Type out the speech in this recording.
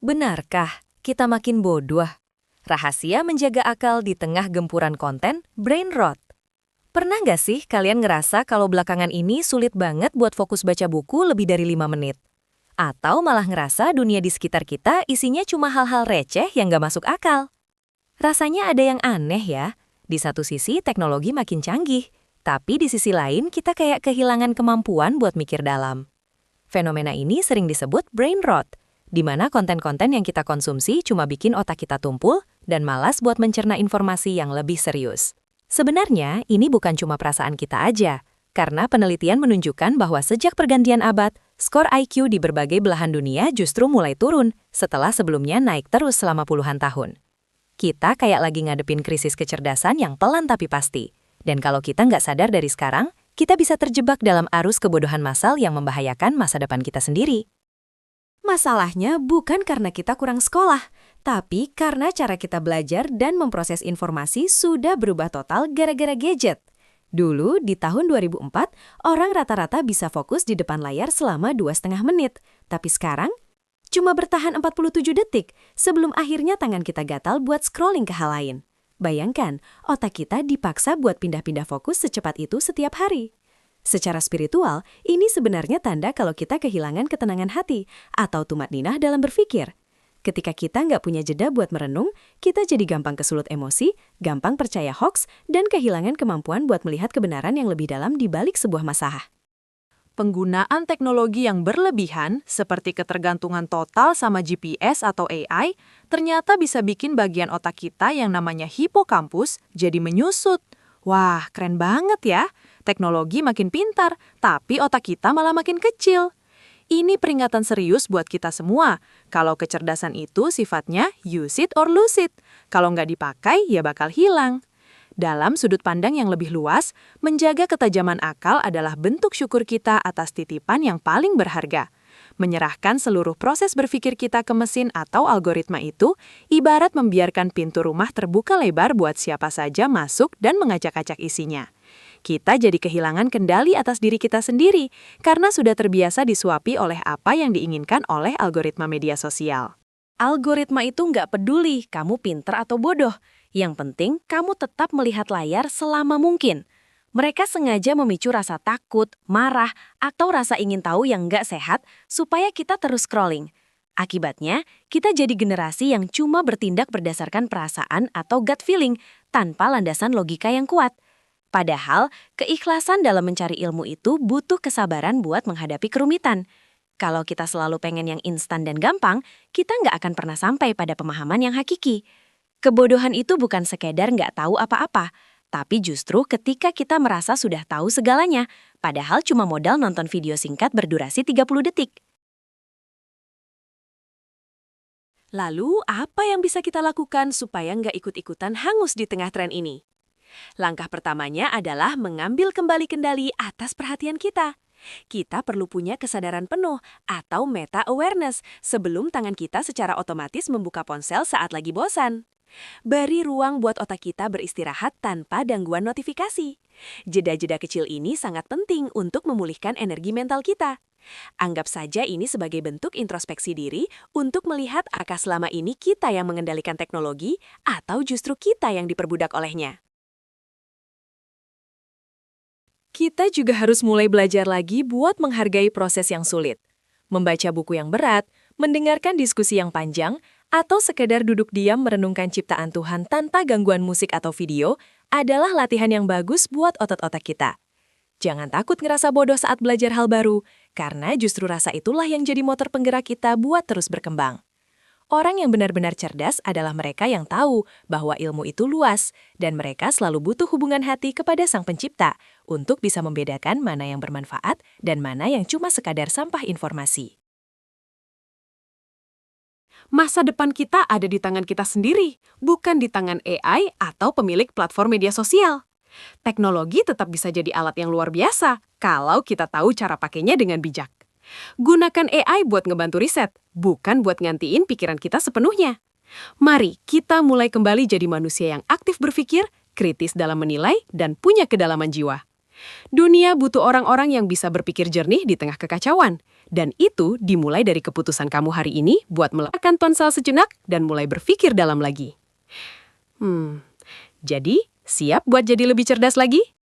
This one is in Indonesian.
Benarkah kita makin bodoh? Rahasia menjaga akal di tengah gempuran konten, brain rot. Pernah nggak sih kalian ngerasa kalau belakangan ini sulit banget buat fokus baca buku lebih dari 5 menit? Atau malah ngerasa dunia di sekitar kita isinya cuma hal-hal receh yang nggak masuk akal? Rasanya ada yang aneh ya. Di satu sisi teknologi makin canggih, tapi di sisi lain kita kayak kehilangan kemampuan buat mikir dalam. Fenomena ini sering disebut brain rot, di mana konten-konten yang kita konsumsi cuma bikin otak kita tumpul dan malas buat mencerna informasi yang lebih serius. Sebenarnya, ini bukan cuma perasaan kita aja, karena penelitian menunjukkan bahwa sejak pergantian abad, skor IQ di berbagai belahan dunia justru mulai turun setelah sebelumnya naik terus selama puluhan tahun. Kita kayak lagi ngadepin krisis kecerdasan yang pelan tapi pasti. Dan kalau kita nggak sadar dari sekarang, kita bisa terjebak dalam arus kebodohan massal yang membahayakan masa depan kita sendiri. Masalahnya bukan karena kita kurang sekolah, tapi karena cara kita belajar dan memproses informasi sudah berubah total gara-gara gadget. Dulu, di tahun 2004, orang rata-rata bisa fokus di depan layar selama 2,5 menit. Tapi sekarang, cuma bertahan 47 detik sebelum akhirnya tangan kita gatal buat scrolling ke hal lain. Bayangkan, otak kita dipaksa buat pindah-pindah fokus secepat itu setiap hari. Secara spiritual, ini sebenarnya tanda kalau kita kehilangan ketenangan hati atau tumadninah dalam berpikir. Ketika kita nggak punya jeda buat merenung, kita jadi gampang kesulut emosi, gampang percaya hoax, dan kehilangan kemampuan buat melihat kebenaran yang lebih dalam di balik sebuah masalah. Penggunaan teknologi yang berlebihan, seperti ketergantungan total sama GPS atau AI, ternyata bisa bikin bagian otak kita yang namanya hipokampus jadi menyusut. Wah, keren banget ya. Teknologi makin pintar, tapi otak kita malah makin kecil. Ini peringatan serius buat kita semua. Kalau kecerdasan itu sifatnya use it or lose it. Kalau nggak dipakai, ya bakal hilang. Dalam sudut pandang yang lebih luas, menjaga ketajaman akal adalah bentuk syukur kita atas titipan yang paling berharga. Menyerahkan seluruh proses berpikir kita ke mesin atau algoritma itu, ibarat membiarkan pintu rumah terbuka lebar buat siapa saja masuk dan mengacak-acak isinya. Kita jadi kehilangan kendali atas diri kita sendiri, karena sudah terbiasa disuapi oleh apa yang diinginkan oleh algoritma media sosial. Algoritma itu nggak peduli kamu pinter atau bodoh. Yang penting, kamu tetap melihat layar selama mungkin. Mereka sengaja memicu rasa takut, marah, atau rasa ingin tahu yang nggak sehat supaya kita terus scrolling. Akibatnya, kita jadi generasi yang cuma bertindak berdasarkan perasaan atau gut feeling tanpa landasan logika yang kuat. Padahal, keikhlasan dalam mencari ilmu itu butuh kesabaran buat menghadapi kerumitan. Kalau kita selalu pengen yang instan dan gampang, kita nggak akan pernah sampai pada pemahaman yang hakiki. Kebodohan itu bukan sekedar nggak tahu apa-apa, tapi justru ketika kita merasa sudah tahu segalanya, padahal cuma modal nonton video singkat berdurasi 30 detik. Lalu, apa yang bisa kita lakukan supaya nggak ikut-ikutan hangus di tengah tren ini? Langkah pertamanya adalah mengambil kembali kendali atas perhatian kita. Kita perlu punya kesadaran penuh atau meta-awareness sebelum tangan kita secara otomatis membuka ponsel saat lagi bosan. Beri ruang buat otak kita beristirahat tanpa gangguan notifikasi. Jeda-jeda kecil ini sangat penting untuk memulihkan energi mental kita. Anggap saja ini sebagai bentuk introspeksi diri untuk melihat apakah selama ini kita yang mengendalikan teknologi atau justru kita yang diperbudak olehnya. Kita juga harus mulai belajar lagi buat menghargai proses yang sulit. Membaca buku yang berat, mendengarkan diskusi yang panjang, atau sekedar duduk diam merenungkan ciptaan Tuhan tanpa gangguan musik atau video adalah latihan yang bagus buat otot-otak kita. Jangan takut ngerasa bodoh saat belajar hal baru, karena justru rasa itulah yang jadi motor penggerak kita buat terus berkembang. Orang yang benar-benar cerdas adalah mereka yang tahu bahwa ilmu itu luas, dan mereka selalu butuh hubungan hati kepada Sang Pencipta untuk bisa membedakan mana yang bermanfaat dan mana yang cuma sekadar sampah informasi. Masa depan kita ada di tangan kita sendiri, bukan di tangan AI atau pemilik platform media sosial. Teknologi tetap bisa jadi alat yang luar biasa kalau kita tahu cara pakainya dengan bijak. Gunakan AI buat ngebantu riset, bukan buat ngantiin pikiran kita sepenuhnya. Mari kita mulai kembali jadi manusia yang aktif berpikir, kritis dalam menilai, dan punya kedalaman jiwa. Dunia butuh orang-orang yang bisa berpikir jernih di tengah kekacauan, Dan itu dimulai dari keputusan kamu hari ini buat meletakkan ponsel sejenak dan mulai berpikir dalam lagi. Jadi, siap buat jadi lebih cerdas lagi?